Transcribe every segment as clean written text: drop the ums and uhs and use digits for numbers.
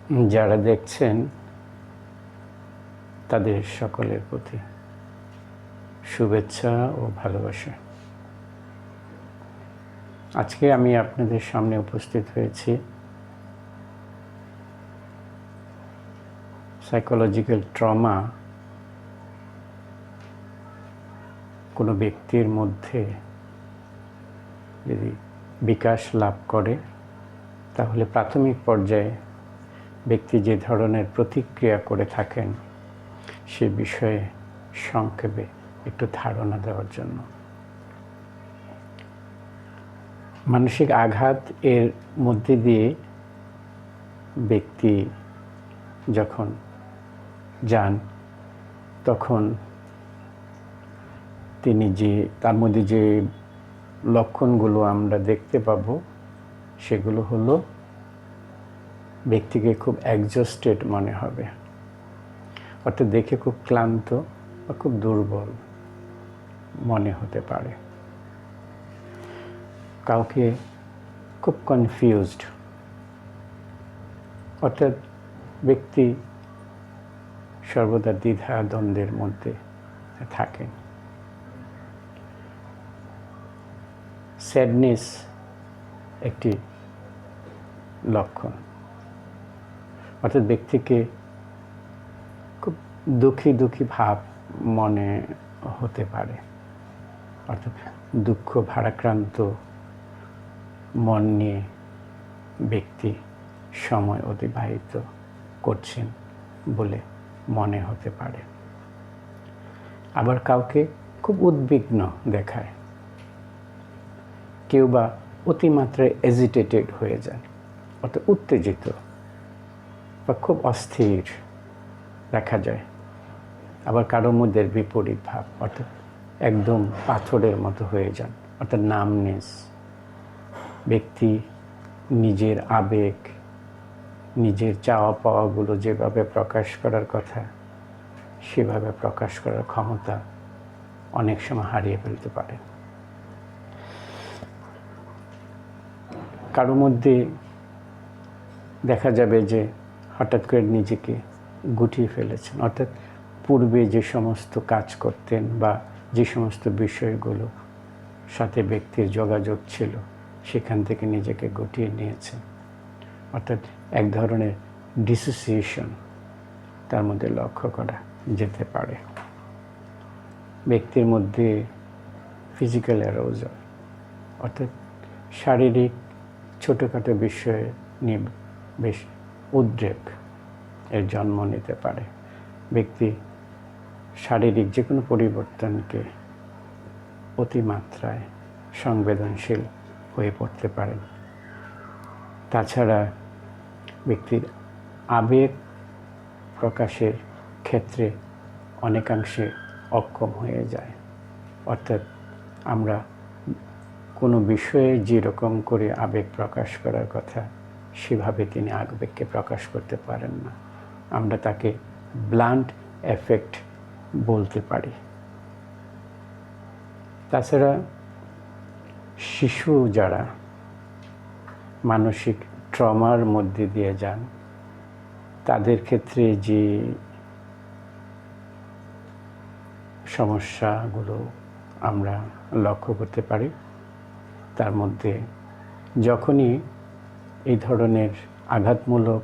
যারা দেখছেন তাদের সকলের প্রতি শুভেচ্ছা ও ভালোবাসা। আজকে আমি আপনাদের সামনে উপস্থিত হয়েছি সাইকোলজিক্যাল ট্রমা কোনো ব্যক্তির মধ্যে যদি বিকাশ লাভ করে তাহলে প্রাথমিক পর্যায়ে ব্যক্তি যে ধরনের প্রতিক্রিয়া করে থাকেন সে বিষয়ে সংক্ষেপে একটু ধারণা দেওয়ার জন্য। মানসিক আঘাত এর মধ্যে দিয়ে ব্যক্তি যখন যান তখন তিনি তার মধ্যে যে লক্ষণগুলো আমরা দেখতে পাব সেগুলো হলো ব্যক্তিকে খুব এক্সস্টেড মনে হবে, অর্থাৎ দেখে খুব ক্লান্ত বা খুব দুর্বল মনে হতে পারে। কাউকে খুব কনফিউজড, অর্থাৎ ব্যক্তি সর্বদা দ্বিধা দ্বন্দ্বের মধ্যে থাকেন। স্যাডনেস একটি লক্ষণ, অর্থাৎ ব্যক্তিকে খুব দুঃখী ভাব মনে হতে পারে, অর্থাৎ দুঃখ ভারাক্রান্ত মন নিয়ে ব্যক্তি সময় অতিবাহিত করছেন বলে মনে হতে পারে। আবার কাউকে খুব উদ্বিগ্ন দেখায়, কেউ বা অতিমাত্রায় এজিটেটেড হয়ে যায়, অর্থাৎ উত্তেজিত বা খুব অস্থির দেখা যায়। আবার কারোর মধ্যে বিপরীত ভাব, অর্থাৎ একদম পাথরের মতো হয়ে যান, অর্থাৎ নামনেস। ব্যক্তি নিজের আবেগ, নিজের চাওয়া পাওয়াগুলো যেভাবে প্রকাশ করার কথা সেভাবে প্রকাশ করার ক্ষমতা অনেক সময় হারিয়ে ফেলতে পারে। কারো মধ্যে দেখা যাবে যে হঠাৎ করে নিজেকে গুটিয়ে ফেলেছেন, অর্থাৎ পূর্বে যে সমস্ত কাজ করতেন বা যে সমস্ত বিষয়গুলো সাথে ব্যক্তির যোগাযোগ ছিল সেখান থেকে নিজেকে গুটিয়ে নিয়েছেন, অর্থাৎ এক ধরনের ডিসোসিয়েশন তার মধ্যে লক্ষ্য করা যেতে পারে। ব্যক্তির মধ্যে ফিজিক্যাল অ্যারোজাল, অর্থাৎ শারীরিক ছোটোখাটো বিষয়ে নিয়ে বেশ উদ্রেক এর জন্ম নিতে পারে। ব্যক্তি শারীরিক যে কোনো পরিবর্তনকে অতিমাত্রায় সংবেদনশীল হয়ে পড়তে পারেন। তাছাড়া ব্যক্তির আবেগ প্রকাশের ক্ষেত্রে অনেকাংশে অক্ষম হয়ে যায়, অর্থাৎ আমরা কোনো বিষয়ে যেরকম করে আবেগ প্রকাশ করার কথা সেভাবে তিনি আবেগকে প্রকাশ করতে পারেন না। আমরা তাকে ব্লান্ট এফেক্ট বলতে পারি। তাছাড়া শিশু যারা মানসিক ট্রমার মধ্যে দিয়ে যান তাদের ক্ষেত্রে যে সমস্যাগুলো আমরা লক্ষ্য করতে পারি তার মধ্যে যখনই এই ধরনের আঘাতমূলক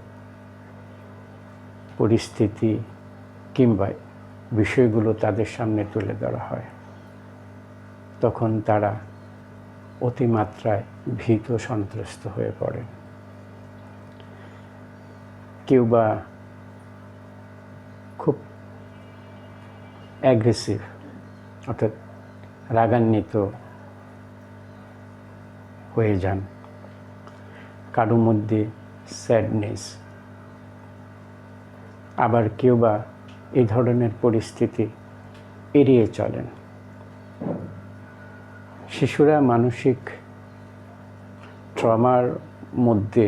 পরিস্থিতি কিংবা বিষয়গুলো তাদের সামনে তুলে ধরা হয় তখন তারা অতিমাত্রায় ভীত সন্ত্রস্ত হয়ে পড়ে। কেউ বা খুব অ্যাগ্রেসিভ, অর্থাৎ রাগান্বিত হয়ে যান। কারোর মধ্যে স্যাডনেস। আবার কেউ বা এই ধরনের পরিস্থিতি এড়িয়ে চলেন। শিশুরা মানসিক ট্রমার মধ্যে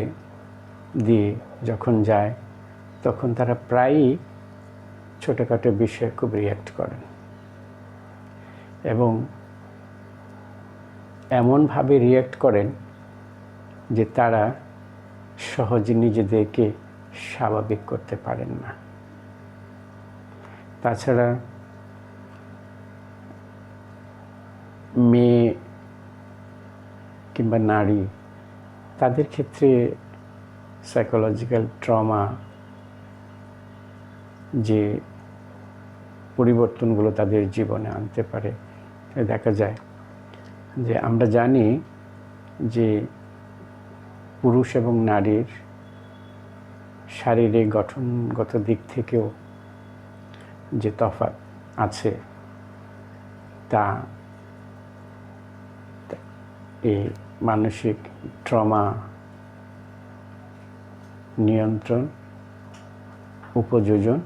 দিয়ে যখন যায় তখন তারা প্রায়ই ছোটোখাটো বিষয়ে খুব রিয়্যাক্ট করেন এবং এমনভাবে রিয়্যাক্ট করেন যে তারা সহজে নিজেদেরকে স্বাভাবিক করতে পারেন না। তাছাড়া মেয়ে কিংবা নারী, তাদের ক্ষেত্রে সাইকোলজিক্যাল ট্রমা যে পরিবর্তনগুলো তাদের জীবনে আনতে পারে, দেখা যায় যে আমরা জানি যে পুরুষ এবং নারীর শারীরিক গঠনগত দিক থেকেও যে তফাৎ আছে, তা এই মানসিক ট্রমা নিয়ন্ত্রণ, উপযোজন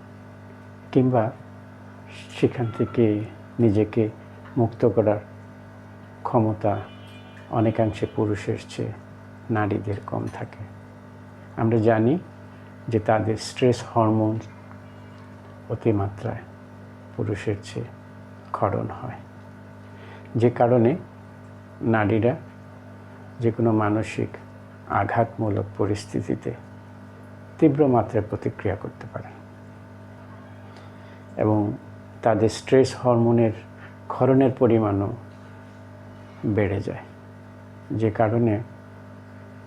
কিংবা সেখান থেকে নিজেকে মুক্ত করার ক্ষমতা অনেকাংশে পুরুষের চেয়ে নারীদের কম থাকে। আমরা জানি যে তাদের স্ট্রেস হরমোন অতিমাত্রায় পুরুষের চেয়ে ক্ষরণ হয়, যে কারণে নারীরা যে কোনো মানসিক আঘাতমূলক পরিস্থিতিতে তীব্র মাত্রায় প্রতিক্রিয়া করতে পারে এবং তাদের স্ট্রেস হরমোনের ক্ষরণের পরিমাণও বেড়ে যায়, যে কারণে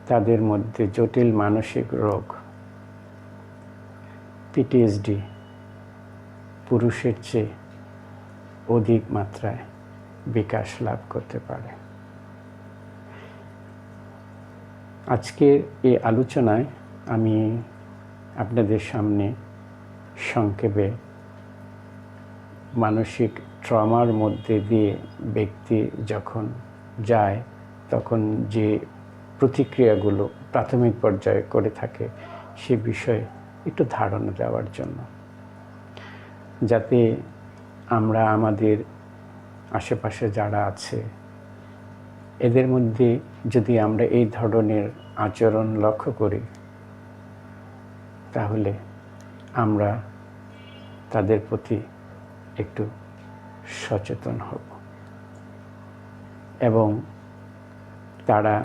তাদের মধ্যে জটিল মানসিক রোগ পিটিএসডি পুরুষের চেয়ে অধিক মাত্রায় বিকাশ লাভ করতে পারে। আজকের এই আলোচনায় আমি আপনাদের সামনে সংক্ষেপে মানসিক ট্রমার মধ্যে দিয়ে ব্যক্তি যখন যায় তখন যে প্রতিক্রিয়াগুলো প্রাথমিক পর্যায়ে করে থাকে সে বিষয়ে একটু ধারণা দেওয়ার জন্য, যাতে আমরা আমাদের আশেপাশে যারা আছে এদের মধ্যে যদি আমরা এই ধরনের আচরণ লক্ষ্য করি তাহলে আমরা তাদের প্রতি একটু সচেতন হব এবং তারা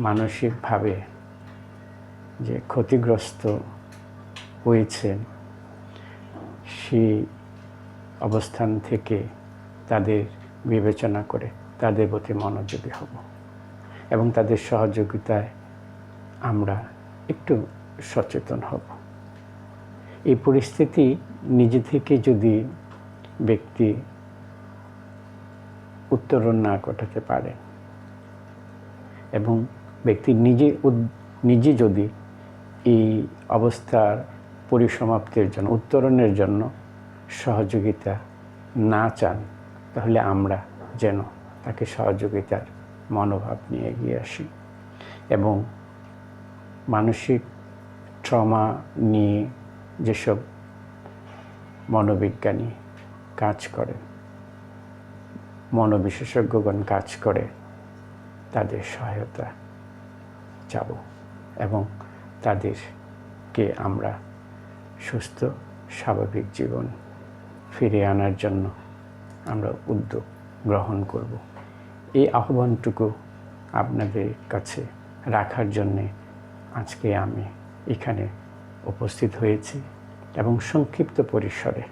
মানসিকভাবে যে ক্ষতিগ্রস্ত হয়েছেন সেই অবস্থান থেকে তাদের বিবেচনা করে তাদের প্রতি মনোযোগী হব এবং তাদের সহযোগিতায় আমরা একটু সচেতন হব। এই পরিস্থিতি নিজে থেকে যদি ব্যক্তি উত্তরণ না ঘটাতে পারে এবং ব্যক্তি নিজে যদি এই অবস্থার পরিসমাপ্তির জন্য উত্তরণের জন্য সহযোগিতা না চান, তাহলে আমরা যেন তাকে সহযোগিতার মনোভাব নিয়ে এগিয়ে আসি এবং মানসিক ট্রমা নিয়ে যেসব মনোবিজ্ঞানী কাজ করে, মনোবিশেষজ্ঞগণ কাজ করে, তাদের সহায়তা চাব এবং তাদেরকে আমরা সুস্থ স্বাভাবিক জীবন ফিরিয়ে আনার জন্য আমরা উদ্যোগ গ্রহণ করব। এই আহ্বানটুকু আপনাদের কাছে রাখার জন্যে আজকে আমি এখানে উপস্থিত হয়েছি এবং সংক্ষিপ্ত পরিসরে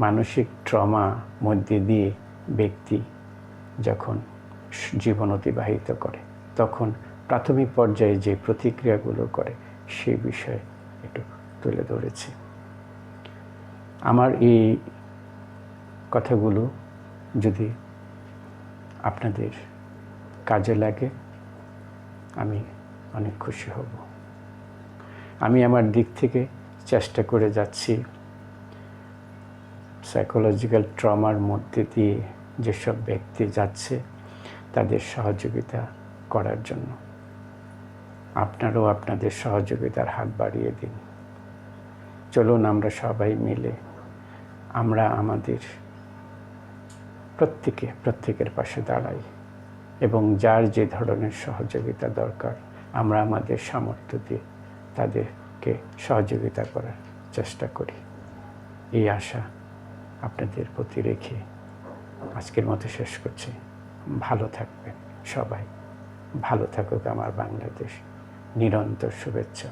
মানসিক ট্রমা মধ্যে দিয়ে ব্যক্তি যখন জীবন অতিবাহিত করে তখন প্রাথমিক পর্যায়ে যে প্রতিক্রিয়াগুলো করে সেই বিষয়ে একটু তুলে ধরেছি। আমার এই কথাগুলো যদি আপনাদের কাজে লাগে আমি অনেক খুশি হব। আমি আমার দিক থেকে চেষ্টা করে যাচ্ছি সাইকোলজিক্যাল ট্রমার মধ্যে দিয়ে যেসব ব্যক্তি যাচ্ছে তাদের সহযোগিতা করার জন্য। আপনারাও আপনাদের সহযোগিতার হাত বাড়িয়ে দিন। চলুন আমরা সবাই মিলে আমরা আমাদের প্রত্যেকের পাশে দাঁড়াই এবং যার যে ধরনের সহযোগিতা দরকার আমরা আমাদের সামর্থ্য দিয়ে তাদেরকে সহযোগিতা করার চেষ্টা করি। এই আশা আপনাদের প্রতি রেখে আজকের মতো শেষ করছি। ভালো থাকবেন সবাই। ভালো থাকুক আমার বাংলাদেশ। নিরন্তর শুভেচ্ছা।